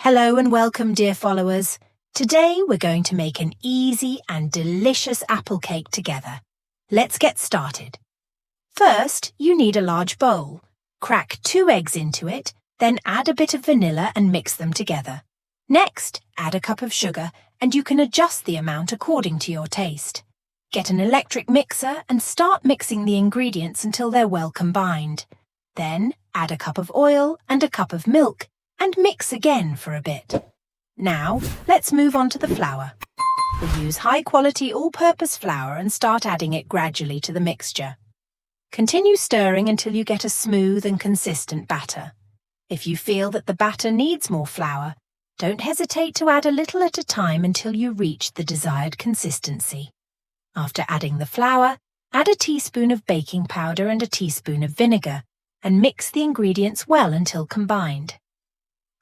Hello and welcome, dear followers. Today we're going to make an easy and delicious apple cake together. Let's get started. First, you need a large bowl. Crack 2 eggs into it, then add a bit of vanilla and mix them together. Next, add a cup of sugar and you can adjust the amount according to your taste. Get an electric mixer and start mixing the ingredients until they're well combined. Then, add a cup of oil and a cup of milk and mix again for a bit. Now, let's move on to the flour. We'll use high-quality all-purpose flour and start adding it gradually to the mixture. Continue stirring until you get a smooth and consistent batter. If you feel that the batter needs more flour, don't hesitate to add a little at a time until you reach the desired consistency. After adding the flour, add a teaspoon of baking powder and a teaspoon of vinegar, and mix the ingredients well until combined.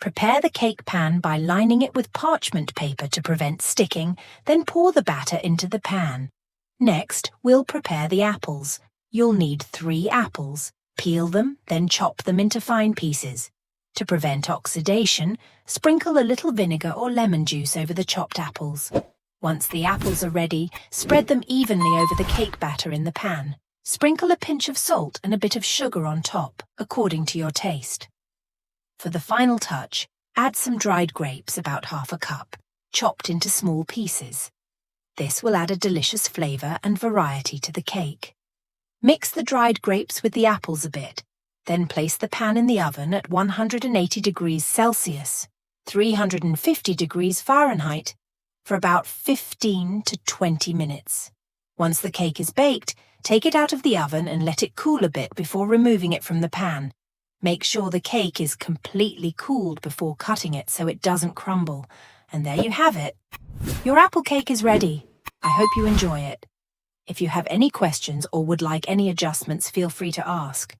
Prepare the cake pan by lining it with parchment paper to prevent sticking, then pour the batter into the pan. Next, we'll prepare the apples. You'll need 3 apples. Peel them, then chop them into fine pieces. To prevent oxidation, sprinkle a little vinegar or lemon juice over the chopped apples. Once the apples are ready, spread them evenly over the cake batter in the pan. Sprinkle a pinch of salt and a bit of sugar on top, according to your taste. For the final touch, add some dried grapes, about half a cup, chopped into small pieces. This will add a delicious flavour and variety to the cake. Mix the dried grapes with the apples a bit, then place the pan in the oven at 180 degrees Celsius, 350 degrees Fahrenheit, for about 15 to 20 minutes. Once the cake is baked, take it out of the oven and let it cool a bit before removing it from the pan. Make sure the cake is completely cooled before cutting it so it doesn't crumble. And there you have it. Your apple cake is ready. I hope you enjoy it. If you have any questions or would like any adjustments, feel free to ask.